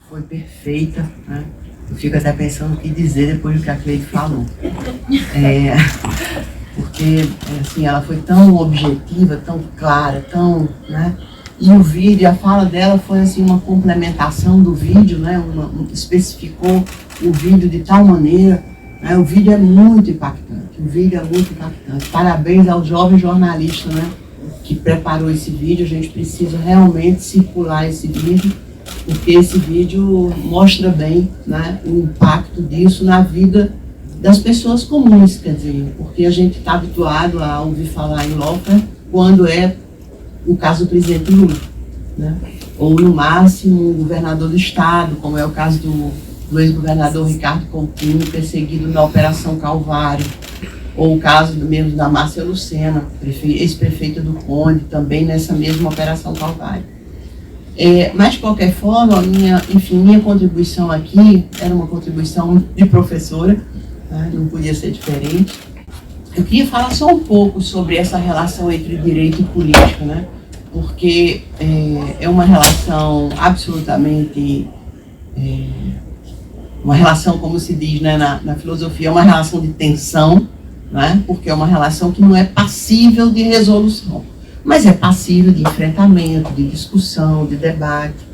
foi perfeita, né? Eu fico até pensando o que dizer depois do que a Cleide falou. Porque, assim, ela foi tão objetiva, tão clara, tão, né? E o vídeo, a fala dela foi, assim, uma complementação do vídeo, né? Especificou o vídeo de tal maneira, né? O vídeo é muito impactante, Parabéns ao jovem jornalista, né? Que preparou esse vídeo. A gente precisa realmente circular esse vídeo, porque esse vídeo mostra bem, né, o impacto disso na vida das pessoas comuns, quer dizer, porque a gente está habituado a ouvir falar em lawfare quando é o caso do presidente Lula, né? Ou no máximo o governador do estado, como é o caso do ex-governador Ricardo Coutinho, perseguido na Operação Calvário, ou o caso mesmo da Márcia Lucena, ex-prefeita do Conde, também nessa mesma Operação Calvário. Mas, de qualquer forma, minha contribuição aqui era uma contribuição de professora, né? Não podia ser diferente. Eu queria falar só um pouco sobre essa relação entre direito e política, né? Porque é uma relação absolutamente... uma relação, como se diz, né, na filosofia, é uma relação de tensão, né? Porque é uma relação que não é passível de resolução, mas é passível de enfrentamento, de discussão, de debate.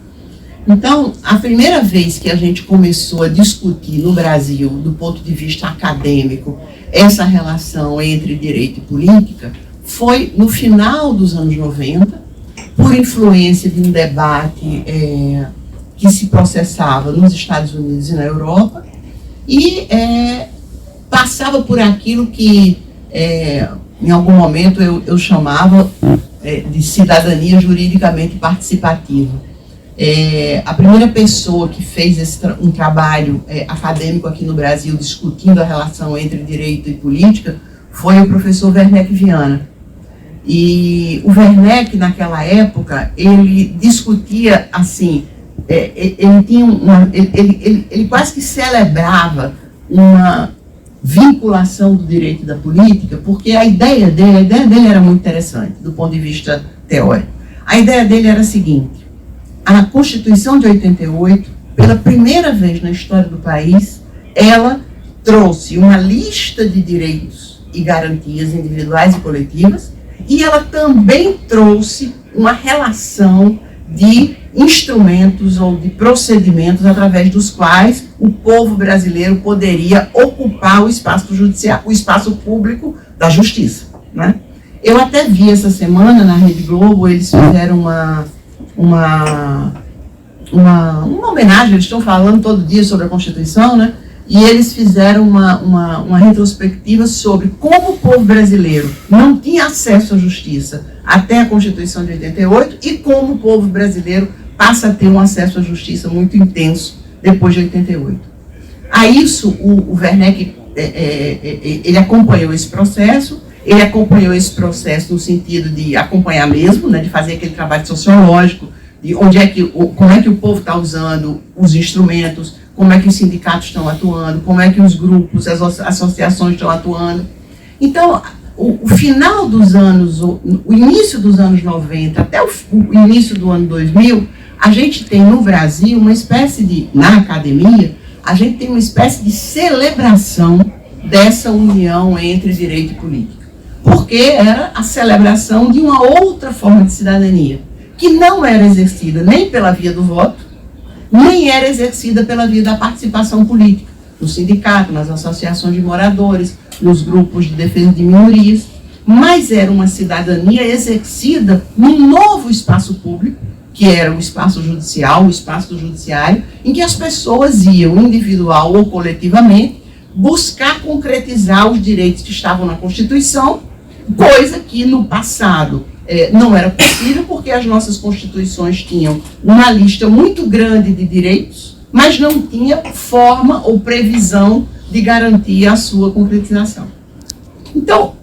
Então, a primeira vez que a gente começou a discutir no Brasil, do ponto de vista acadêmico, essa relação entre direito e política, foi no final dos anos 90, por influência de um debate que se processava nos Estados Unidos e na Europa, e passava por aquilo que... em algum momento eu chamava de cidadania juridicamente participativa. A primeira pessoa que fez um trabalho acadêmico aqui no Brasil discutindo a relação entre direito e política foi o professor Werneck Viana. E o Werneck, naquela época, ele discutia assim, ele quase que celebrava uma vinculação do direito e da política, porque a ideia dele era muito interessante, do ponto de vista teórico. A ideia dele era a seguinte: a Constituição de 88, pela primeira vez na história do país, ela trouxe uma lista de direitos e garantias individuais e coletivas, e ela também trouxe uma relação de instrumentos ou de procedimentos através dos quais o povo brasileiro poderia ocupar o espaço judicial, o espaço público da justiça, né? Eu até vi essa semana na Rede Globo, eles fizeram uma homenagem, eles estão falando todo dia sobre a Constituição, né? E eles fizeram uma retrospectiva sobre como o povo brasileiro não tinha acesso à justiça até a Constituição de 88 e como o povo brasileiro passa a ter um acesso à justiça muito intenso depois de 88. A isso, o Werneck, ele acompanhou esse processo, no sentido de acompanhar mesmo, né, de fazer aquele trabalho sociológico, de como é que o povo está usando os instrumentos, como é que os sindicatos estão atuando, como é que os grupos, as associações estão atuando. Então, o final dos anos, o início dos anos 90 até o início do ano 2000, a gente tem no Brasil uma espécie de, na academia, a gente tem uma espécie de celebração dessa união entre direito e política. Porque era a celebração de uma outra forma de cidadania, que não era exercida nem pela via do voto, nem era exercida pela via da participação política, no sindicato, nas associações de moradores, nos grupos de defesa de minorias, mas era uma cidadania exercida num novo espaço público, que era o espaço judicial, o espaço do judiciário, em que as pessoas iam, individual ou coletivamente, buscar concretizar os direitos que estavam na Constituição, coisa que no passado não era possível, porque as nossas constituições tinham uma lista muito grande de direitos, mas não tinha forma ou previsão de garantir a sua concretização. Então,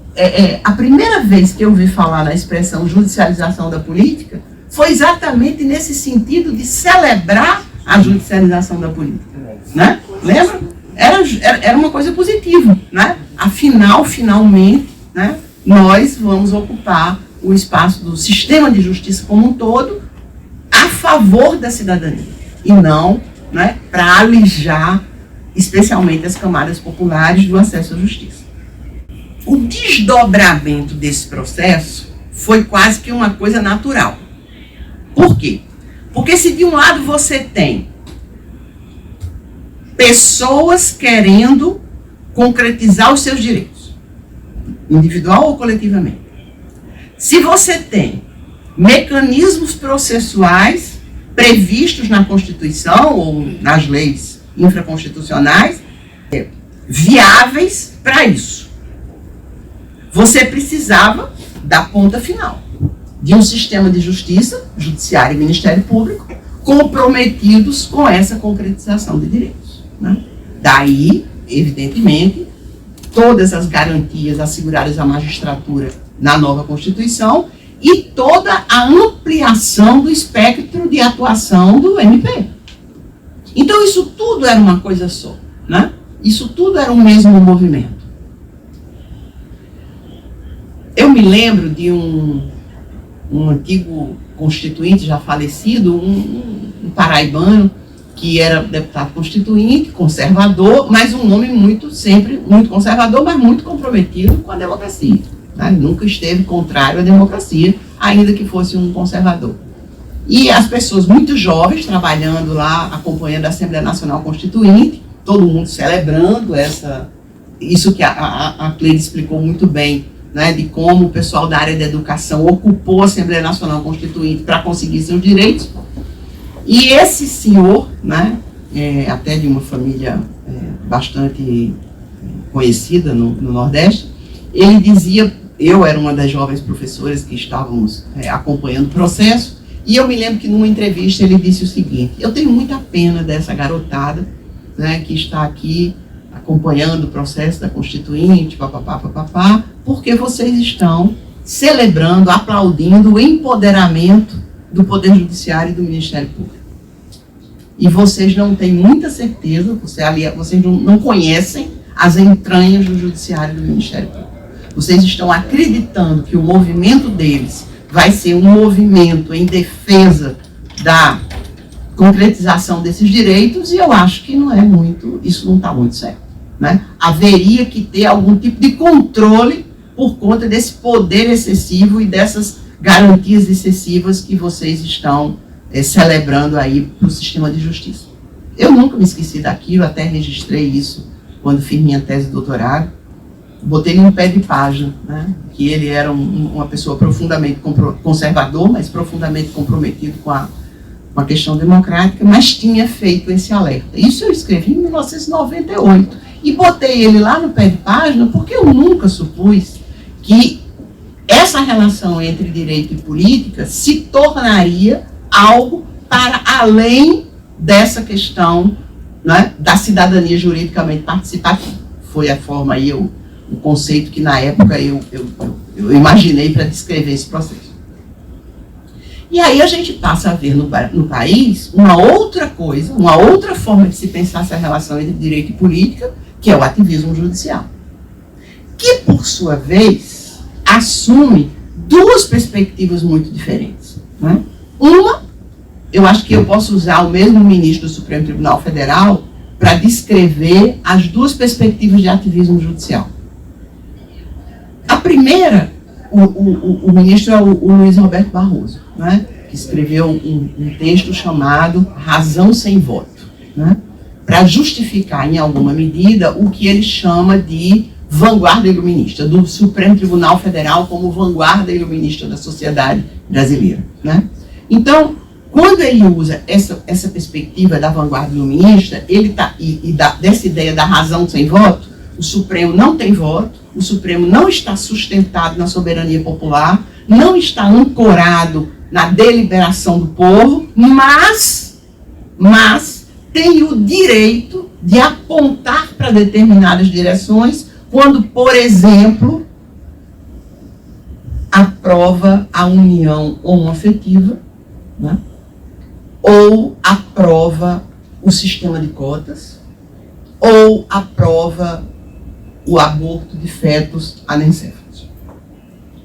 a primeira vez que eu ouvi falar na expressão judicialização da política foi exatamente nesse sentido de celebrar a judicialização da política, né? Lembra? Era uma coisa positiva, né? Afinal, finalmente, né, nós vamos ocupar o espaço do sistema de justiça como um todo a favor da cidadania e não né, para alijar, especialmente as camadas populares, do acesso à justiça. O desdobramento desse processo foi quase que uma coisa natural. Por quê? Porque se de um lado você tem pessoas querendo concretizar os seus direitos, individual ou coletivamente, se você tem mecanismos processuais previstos na Constituição ou nas leis infraconstitucionais viáveis para isso, você precisava da ponta final, de um sistema de justiça, judiciário e Ministério Público, comprometidos com essa concretização de direitos, né? Daí, evidentemente, todas as garantias asseguradas à magistratura na nova Constituição e toda a ampliação do espectro de atuação do MP. Então, isso tudo era uma coisa só, né? Isso tudo era um mesmo movimento. Eu me lembro de um antigo constituinte já falecido, um paraibano, que era deputado constituinte, conservador, mas um homem sempre muito conservador, mas muito comprometido com a democracia, né? Nunca esteve contrário à democracia, ainda que fosse um conservador. E as pessoas muito jovens, trabalhando lá, acompanhando a Assembleia Nacional Constituinte, todo mundo celebrando isso que a Cleide explicou muito bem, né, de como o pessoal da área da educação ocupou a Assembleia Nacional Constituinte para conseguir seus direitos. E esse senhor, né, até de uma família bastante conhecida no Nordeste, ele dizia, eu era uma das jovens professoras que estávamos acompanhando o processo, e eu me lembro que numa entrevista ele disse o seguinte: eu tenho muita pena dessa garotada, né, que está aqui acompanhando o processo da Constituinte, papapá, porque vocês estão celebrando, aplaudindo o empoderamento do Poder Judiciário e do Ministério Público. E vocês não têm muita certeza, vocês não conhecem as entranhas do Judiciário e do Ministério Público. Vocês estão acreditando que o movimento deles vai ser um movimento em defesa da concretização desses direitos, e eu acho que isso não está muito certo, né? Haveria que ter algum tipo de controle por conta desse poder excessivo e dessas garantias excessivas que vocês estão celebrando aí para o sistema de justiça. Eu nunca me esqueci daquilo, até registrei isso quando fiz minha tese de doutorado, botei em um pé de página, né, que ele era uma pessoa profundamente conservador, mas profundamente comprometido com a questão democrática, mas tinha feito esse alerta. Isso eu escrevi em 1998, e botei ele lá no pé de página porque eu nunca supus que essa relação entre direito e política se tornaria algo para além dessa questão, né, da cidadania juridicamente participativa. Foi a forma aí, o conceito que na época eu imaginei para descrever esse processo. E aí a gente passa a ver no país uma outra coisa, uma outra forma de se pensar essa relação entre direito e política, que é o ativismo judicial, que, por sua vez, assume duas perspectivas muito diferentes, né? Uma, eu acho que eu posso usar o mesmo ministro do Supremo Tribunal Federal para descrever as duas perspectivas de ativismo judicial. A primeira, o ministro é o Luiz Roberto Barroso, né, que escreveu um texto chamado Razão Sem Voto, né, para justificar, em alguma medida, o que ele chama de vanguarda iluminista, do Supremo Tribunal Federal como vanguarda iluminista da sociedade brasileira, né? Então, quando ele usa essa perspectiva da vanguarda iluminista, dessa ideia da razão sem voto, o Supremo não tem voto, o Supremo não está sustentado na soberania popular, não está ancorado na deliberação do povo, mas tem o direito de apontar para determinadas direções quando, por exemplo, aprova a união homoafetiva, né, ou aprova o sistema de cotas, ou aprova o aborto de fetos anencéfalos.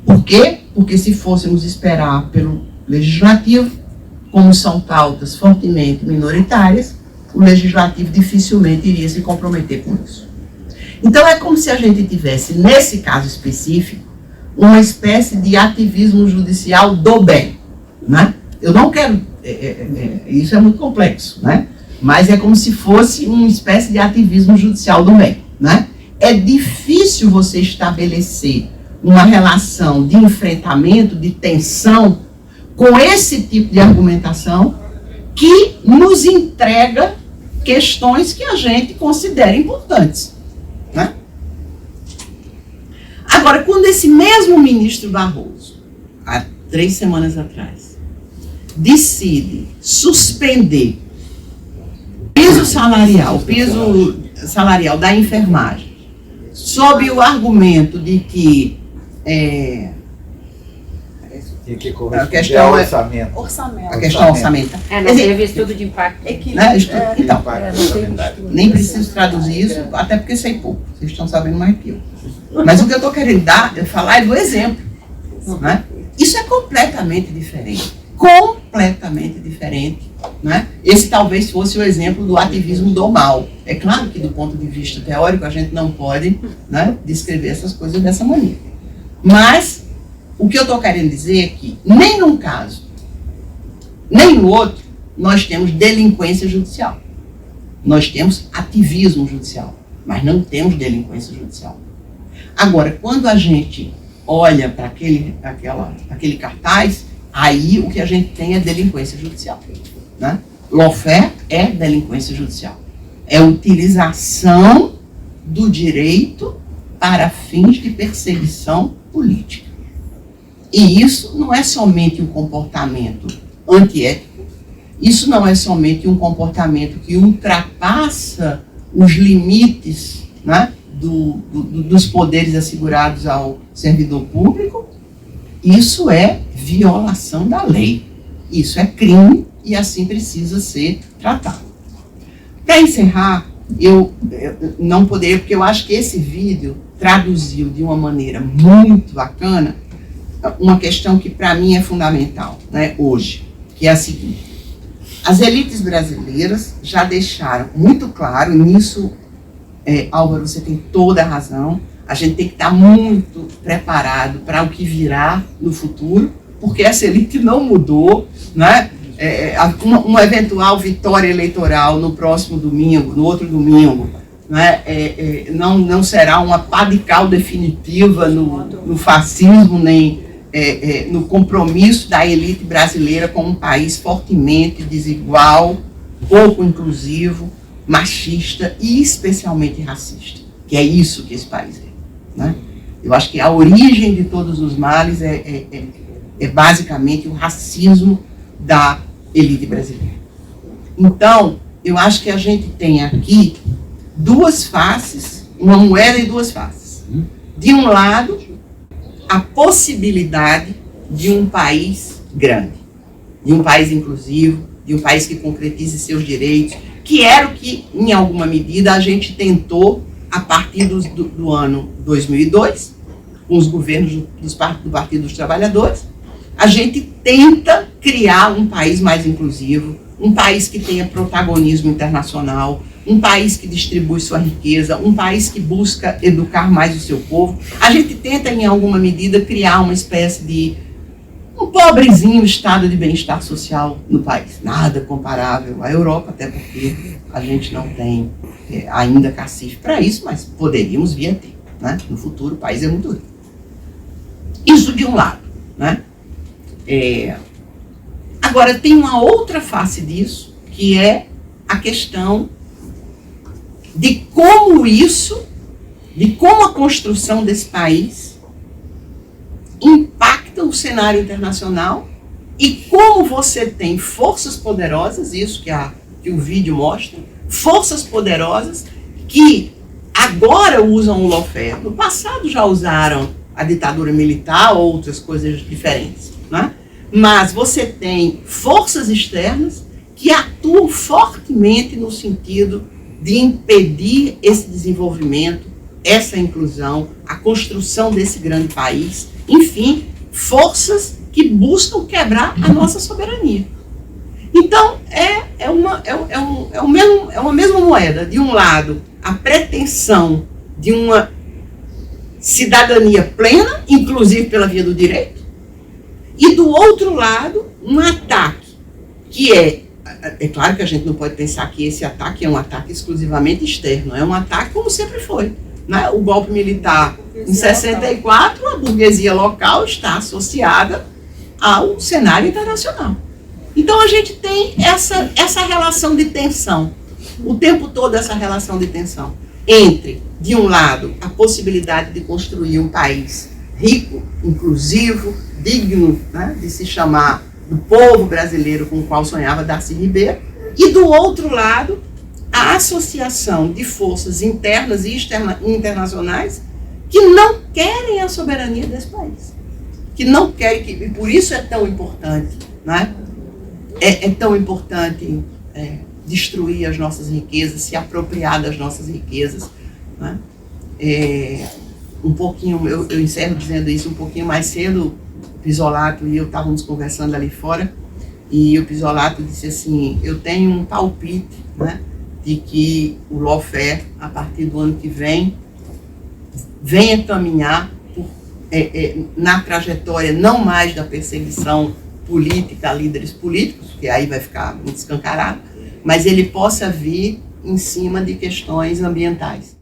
Por quê? Porque se fôssemos esperar pelo legislativo, como são pautas fortemente minoritárias, o legislativo dificilmente iria se comprometer com isso. Então é como se a gente tivesse, nesse caso específico, uma espécie de ativismo judicial do bem, né? Eu não quero, isso é muito complexo, né? Mas é como se fosse uma espécie de ativismo judicial do bem, né? É difícil você estabelecer uma relação de enfrentamento, de tensão, com esse tipo de argumentação que nos entrega questões que a gente considera importantes, né? Agora, quando esse mesmo ministro Barroso, há 3 semanas atrás, decide suspender o piso salarial da enfermagem, sob o argumento de que a questão orçamental. Não teve estudo de impacto. Então, nem preciso traduzir isso, até porque sei pouco. Vocês estão sabendo mais que eu. Mas o que eu estou querendo falar é do exemplo. Né? Isso é completamente diferente. Completamente diferente. Né? Esse talvez fosse o exemplo do ativismo do mal. É claro que, do ponto de vista teórico, a gente não pode, né, descrever essas coisas dessa maneira. Mas o que eu estou querendo dizer é que, nem num caso, nem no outro, nós temos delinquência judicial. Nós temos ativismo judicial, mas não temos delinquência judicial. Agora, quando a gente olha para aquele cartaz, aí o que a gente tem é delinquência judicial. Né? Lawfare é delinquência judicial. É utilização do direito para fins de perseguição política. E isso não é somente um comportamento antiético, isso não é somente um comportamento que ultrapassa os limites, né, dos poderes assegurados ao servidor público, isso é violação da lei. Isso é crime e assim precisa ser tratado. Para encerrar, eu não poderia, porque eu acho que esse vídeo traduziu de uma maneira muito bacana uma questão que para mim é fundamental, né, hoje, que é a seguinte: as elites brasileiras já deixaram muito claro, e nisso, Álvaro, você tem toda a razão, a gente tem que estar muito preparado para o que virá no futuro, porque essa elite não mudou, né? Uma eventual vitória eleitoral no próximo domingo, no outro domingo, né? Não será uma pá de cal definitiva no fascismo, nem no compromisso da elite brasileira com um país fortemente desigual, pouco inclusivo, machista e especialmente racista, que é isso que esse país é. Né? Eu acho que a origem de todos os males é basicamente o racismo da elite brasileira. Então, eu acho que a gente tem aqui duas faces, uma moeda e duas faces. De um lado, a possibilidade de um país grande, de um país inclusivo, de um país que concretize seus direitos, que era o que, em alguma medida, a gente tentou a partir do ano 2002, com os governos do Partido dos Trabalhadores. A gente tenta criar um país mais inclusivo, um país que tenha protagonismo internacional, um país que distribui sua riqueza, um país que busca educar mais o seu povo. A gente tenta, em alguma medida, criar uma espécie de um pobrezinho estado de bem-estar social no país. Nada comparável à Europa, até porque a gente não tem ainda cacife para isso, mas poderíamos vir a ter. Né? No futuro, o país é muito rico. Isso de um lado. Né? Agora, tem uma outra face disso, que é a questão de como a construção desse país impacta o cenário internacional e como você tem forças poderosas, isso que o vídeo mostra, forças poderosas que agora usam o lawfare, no passado já usaram a ditadura militar ou outras coisas diferentes, né? Mas você tem forças externas que atuam fortemente no sentido de impedir esse desenvolvimento, essa inclusão, a construção desse grande país, enfim, forças que buscam quebrar a nossa soberania. Então, é é uma mesma moeda. De um lado, a pretensão de uma cidadania plena, inclusive pela via do direito, e do outro lado, um ataque, que é claro que a gente não pode pensar que esse ataque é um ataque exclusivamente externo, é um ataque como sempre foi. Né? O golpe militar em 64, a burguesia local está associada ao cenário internacional. Então a gente tem essa relação de tensão, o tempo todo essa relação de tensão, entre, de um lado, a possibilidade de construir um país rico, inclusivo, digno, né, de se chamar do povo brasileiro com o qual sonhava Darcy Ribeiro, e do outro lado, a associação de forças internas e internacionais que não querem a soberania desse país, que não querem, e por isso é tão importante, né? É tão importante destruir as nossas riquezas, se apropriar das nossas riquezas. Né? Um pouquinho, eu encerro dizendo isso, um pouquinho mais cedo, o Pizzolato e eu estávamos conversando ali fora, e o Pizzolato disse assim, eu tenho um palpite, né, de que o lawfare, a partir do ano que vem, venha caminhar na trajetória não mais da perseguição política a líderes políticos, que aí vai ficar muito escancarado, mas ele possa vir em cima de questões ambientais.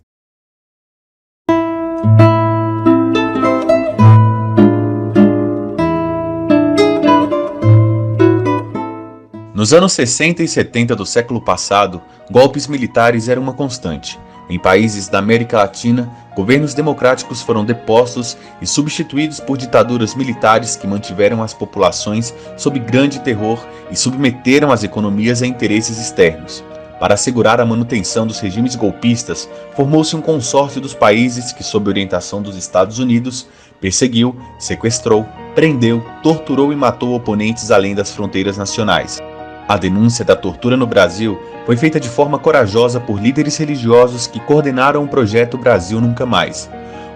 Nos anos 60 e 70 do século passado, golpes militares eram uma constante. Em países da América Latina, governos democráticos foram depostos e substituídos por ditaduras militares que mantiveram as populações sob grande terror e submeteram as economias a interesses externos. Para assegurar a manutenção dos regimes golpistas, formou-se um consórcio dos países que, sob orientação dos Estados Unidos, perseguiu, sequestrou, prendeu, torturou e matou oponentes além das fronteiras nacionais. A denúncia da tortura no Brasil foi feita de forma corajosa por líderes religiosos que coordenaram o projeto Brasil Nunca Mais.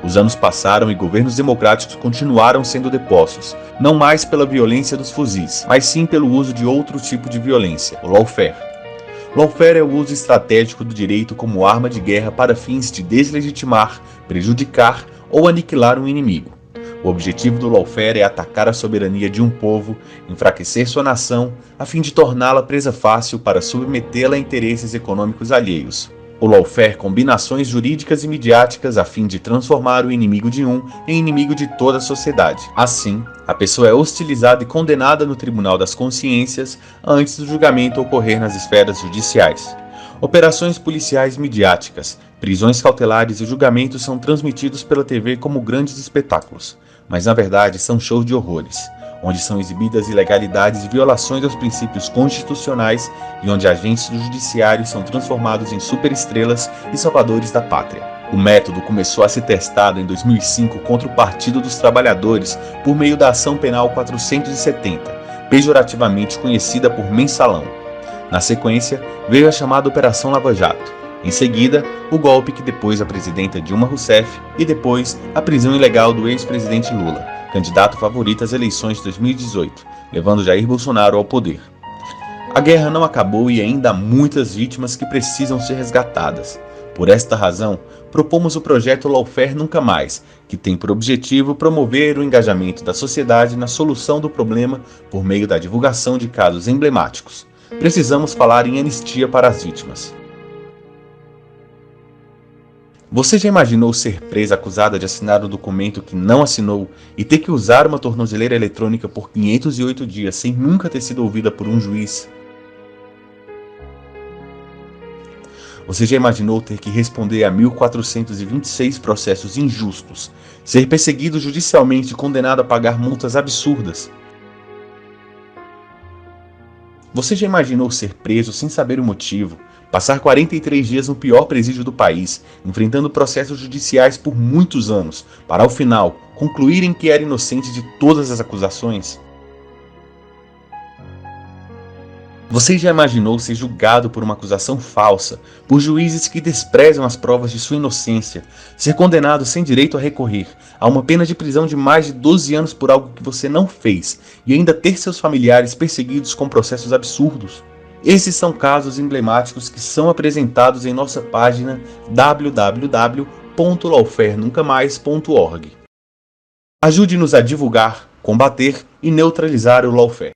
Os anos passaram e governos democráticos continuaram sendo depostos, não mais pela violência dos fuzis, mas sim pelo uso de outro tipo de violência, o lawfare. Lawfare é o uso estratégico do direito como arma de guerra para fins de deslegitimar, prejudicar ou aniquilar um inimigo. O objetivo do lawfare é atacar a soberania de um povo, enfraquecer sua nação, a fim de torná-la presa fácil para submetê-la a interesses econômicos alheios. O lawfare combina ações jurídicas e midiáticas a fim de transformar o inimigo de um em inimigo de toda a sociedade. Assim, a pessoa é hostilizada e condenada no Tribunal das Consciências antes do julgamento ocorrer nas esferas judiciais. Operações policiais midiáticas, prisões cautelares e julgamentos são transmitidos pela TV como grandes espetáculos, mas na verdade são shows de horrores, onde são exibidas ilegalidades e violações aos princípios constitucionais e onde agentes do judiciário são transformados em superestrelas e salvadores da pátria. O método começou a ser testado em 2005 contra o Partido dos Trabalhadores por meio da Ação Penal 470, pejorativamente conhecida por Mensalão. Na sequência, veio a chamada Operação Lava Jato. Em seguida, o golpe que depôs a presidenta Dilma Rousseff e depois a prisão ilegal do ex-presidente Lula, candidato favorito às eleições de 2018, levando Jair Bolsonaro ao poder. A guerra não acabou e ainda há muitas vítimas que precisam ser resgatadas. Por esta razão, propomos o projeto Lawfare Nunca Mais, que tem por objetivo promover o engajamento da sociedade na solução do problema por meio da divulgação de casos emblemáticos. Precisamos falar em anistia para as vítimas. Você já imaginou ser presa acusada de assinar um documento que não assinou e ter que usar uma tornozeleira eletrônica por 508 dias sem nunca ter sido ouvida por um juiz? Você já imaginou ter que responder a 1.426 processos injustos, ser perseguido judicialmente e condenado a pagar multas absurdas? Você já imaginou ser preso sem saber o motivo, passar 43 dias no pior presídio do país, enfrentando processos judiciais por muitos anos, para ao final concluírem que era inocente de todas as acusações? Você já imaginou ser julgado por uma acusação falsa, por juízes que desprezam as provas de sua inocência, ser condenado sem direito a recorrer, a uma pena de prisão de mais de 12 anos por algo que você não fez, e ainda ter seus familiares perseguidos com processos absurdos? Esses são casos emblemáticos que são apresentados em nossa página www.lawfarenuncamais.org. Ajude-nos a divulgar, combater e neutralizar o lawfare.